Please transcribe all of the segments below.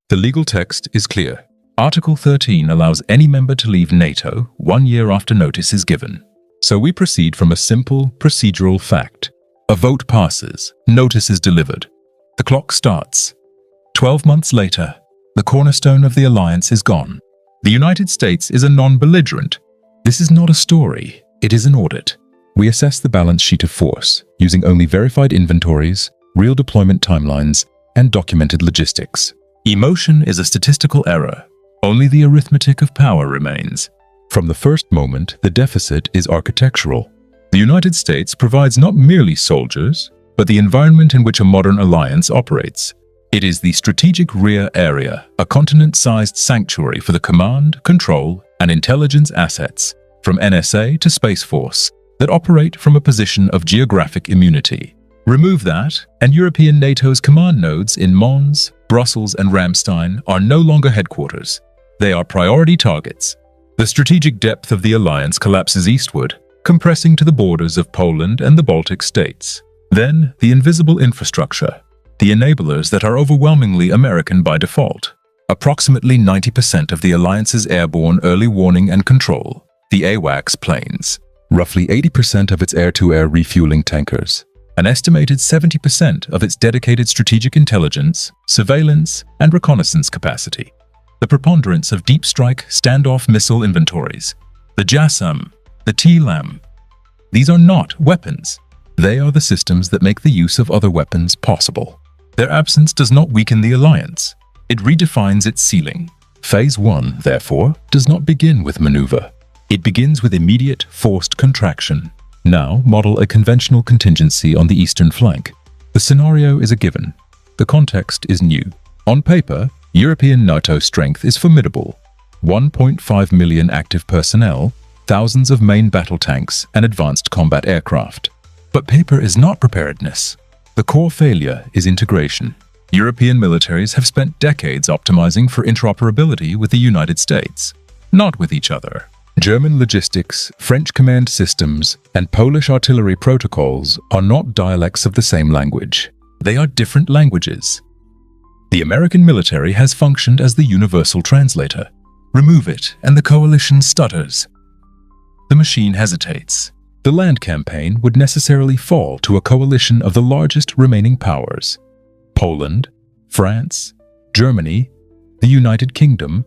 The legal text is clear. Article 13 allows any member to leave NATO 1 year after notice is given. So we proceed from a simple procedural fact. A vote passes, notice is delivered. The clock starts. 12 months later, the cornerstone of the alliance is gone. The United States is a non-belligerent. This is not a story, it is an audit. We assess the balance sheet of force, using only verified inventories, real deployment timelines, and documented logistics. Emotion is a statistical error. Only the arithmetic of power remains. From the first moment, the deficit is architectural. The United States provides not merely soldiers, but the environment in which a modern alliance operates. It is the strategic rear area, a continent-sized sanctuary for the command, control, and intelligence assets, from NSA to Space Force, that operate from a position of geographic immunity. Remove that, and European NATO's command nodes in Mons, Brussels, and Ramstein are no longer headquarters. They are priority targets. The strategic depth of the alliance collapses eastward, compressing to the borders of Poland and the Baltic states. Then, the invisible infrastructure, the enablers that are overwhelmingly American by default. Approximately 90% of the alliance's airborne early warning and control, the AWACS planes. Roughly 80% of its air-to-air refueling tankers. An estimated 70% of its dedicated strategic intelligence, surveillance, and reconnaissance capacity. The preponderance of deep strike standoff missile inventories. The JASSM, the TLAM. These are not weapons. They are the systems that make the use of other weapons possible. Their absence does not weaken the alliance. It redefines its ceiling. Phase 1, therefore, does not begin with maneuver. It begins with immediate, forced contraction. Now, model a conventional contingency on the eastern flank. The scenario is a given. The context is new. On paper, European NATO strength is formidable. 1.5 million active personnel, thousands of main battle tanks, and advanced combat aircraft. But paper is not preparedness. The core failure is integration. European militaries have spent decades optimizing for interoperability with the United States, not with each other. German logistics, French command systems, and Polish artillery protocols are not dialects of the same language. They are different languages. The American military has functioned as the universal translator. Remove it, and the coalition stutters. The machine hesitates. The land campaign would necessarily fall to a coalition of the largest remaining powers: Poland, France, Germany, the United Kingdom,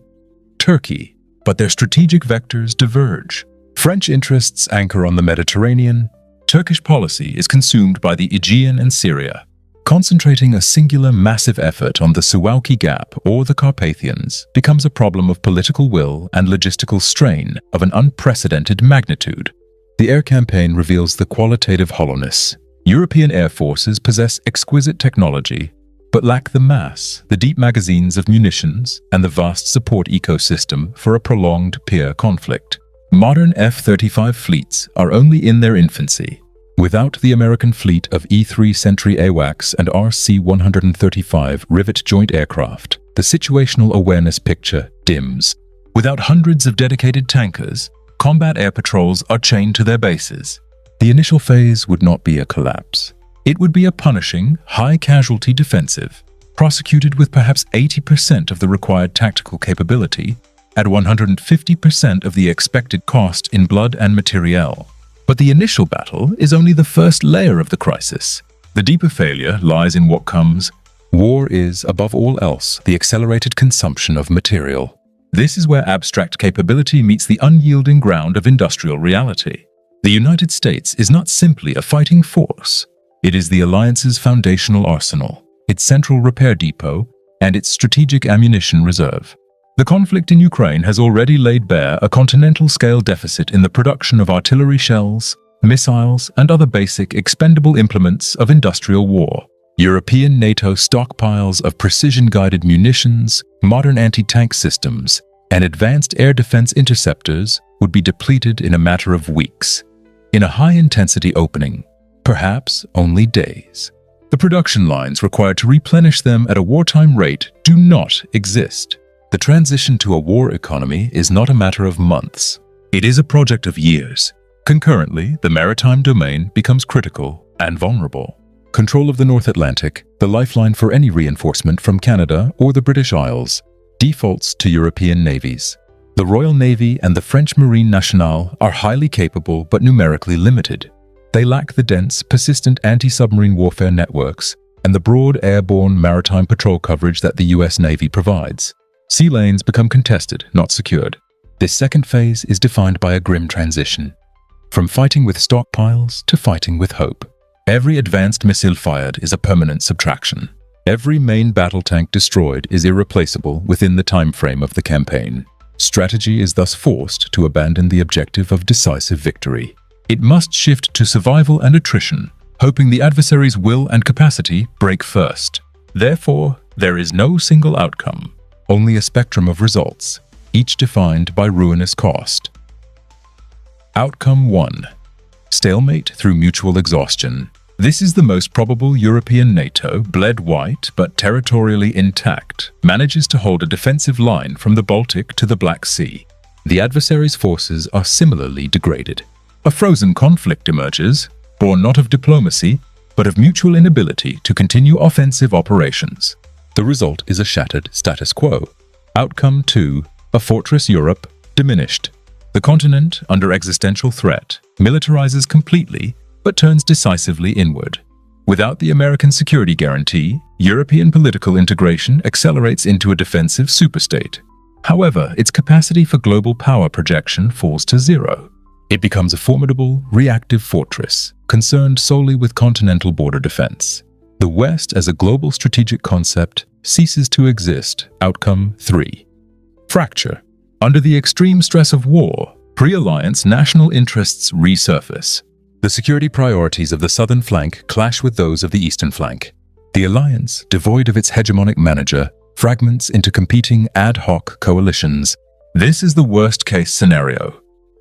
Turkey. But their strategic vectors diverge. French interests anchor on the Mediterranean. Turkish policy is consumed by the Aegean and Syria. Concentrating a singular massive effort on the Suwalki Gap or the Carpathians becomes a problem of political will and logistical strain of an unprecedented magnitude. The air campaign reveals the qualitative hollowness. European air forces possess exquisite technology, but lack the mass, the deep magazines of munitions, and the vast support ecosystem for a prolonged peer conflict. Modern F-35 fleets are only in their infancy. Without the American fleet of E-3 Sentry AWACS and RC-135 Rivet joint aircraft, the situational awareness picture dims. Without hundreds of dedicated tankers, combat air patrols are chained to their bases. The initial phase would not be a collapse. It would be a punishing, high-casualty defensive, prosecuted with perhaps 80% of the required tactical capability, at 150% of the expected cost in blood and materiel. But the initial battle is only the first layer of the crisis. The deeper failure lies in what comes. War is, above all else, the accelerated consumption of material. This is where abstract capability meets the unyielding ground of industrial reality. The United States is not simply a fighting force. It is the alliance's foundational arsenal, its central repair depot, and its strategic ammunition reserve. The conflict in Ukraine has already laid bare a continental-scale deficit in the production of artillery shells, missiles, and other basic expendable implements of industrial war. European NATO stockpiles of precision-guided munitions, modern anti-tank systems, and advanced air defense interceptors would be depleted in a matter of weeks. In a high-intensity opening, perhaps only days. The production lines required to replenish them at a wartime rate do not exist. The transition to a war economy is not a matter of months. It is a project of years. Concurrently, the maritime domain becomes critical and vulnerable. Control of the North Atlantic, the lifeline for any reinforcement from Canada or the British Isles, defaults to European navies. The Royal Navy and the French Marine Nationale are highly capable but numerically limited. They lack the dense, persistent anti-submarine warfare networks and the broad airborne maritime patrol coverage that the US Navy provides. Sea lanes become contested, not secured. This second phase is defined by a grim transition, from fighting with stockpiles to fighting with hope. Every advanced missile fired is a permanent subtraction. Every main battle tank destroyed is irreplaceable within the time frame of the campaign. Strategy is thus forced to abandon the objective of decisive victory. It must shift to survival and attrition, hoping the adversary's will and capacity break first. Therefore, there is no single outcome, only a spectrum of results, each defined by ruinous cost. Outcome 1. Stalemate through mutual exhaustion. This is the most probable. European NATO, bled white but territorially intact, manages to hold a defensive line from the Baltic to the Black Sea. The adversary's forces are similarly degraded. A frozen conflict emerges, born not of diplomacy, but of mutual inability to continue offensive operations. The result is a shattered status quo. Outcome 2. A fortress Europe, diminished. The continent, under existential threat, militarizes completely, but turns decisively inward. Without the American security guarantee, European political integration accelerates into a defensive superstate. However, its capacity for global power projection falls to zero. It becomes a formidable, reactive fortress, concerned solely with continental border defense. The West as a global strategic concept ceases to exist. Outcome 3. Fracture. Under the extreme stress of war, pre-alliance national interests resurface. The security priorities of the southern flank clash with those of the eastern flank. The alliance, devoid of its hegemonic manager, fragments into competing ad hoc coalitions. This is the worst-case scenario.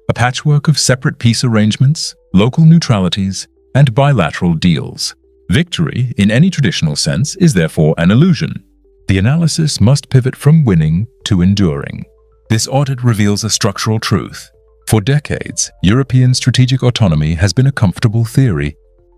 A patchwork of separate peace arrangements, local neutralities, and bilateral deals. Victory, in any traditional sense, is therefore an illusion. The analysis must pivot from winning to enduring. This audit reveals a structural truth. For decades, European strategic autonomy has been a comfortable theory,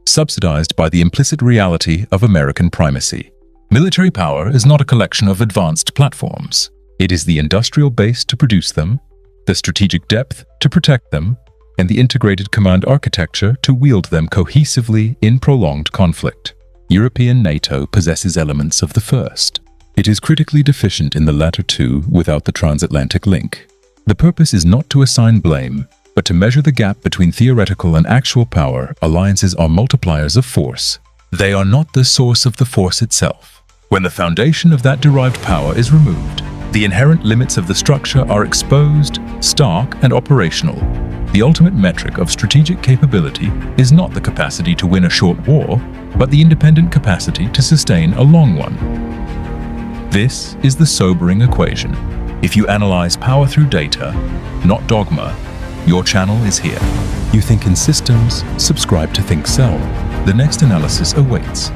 subsidized by the implicit reality of American primacy. Military power is not a collection of advanced platforms. It is the industrial base to produce them, the strategic depth to protect them, and the integrated command architecture to wield them cohesively in prolonged conflict. European NATO possesses elements of the first. It is critically deficient in the latter two without the transatlantic link. The purpose is not to assign blame, but to measure the gap between theoretical and actual power. Alliances are multipliers of force. They are not the source of the force itself. When the foundation of that derived power is removed, the inherent limits of the structure are exposed, stark, and operational. The ultimate metric of strategic capability is not the capacity to win a short war, but the independent capacity to sustain a long one. This is the sobering equation. If you analyze power through data, not dogma, your channel is here. You think in systems, subscribe to Think Cell. The next analysis awaits.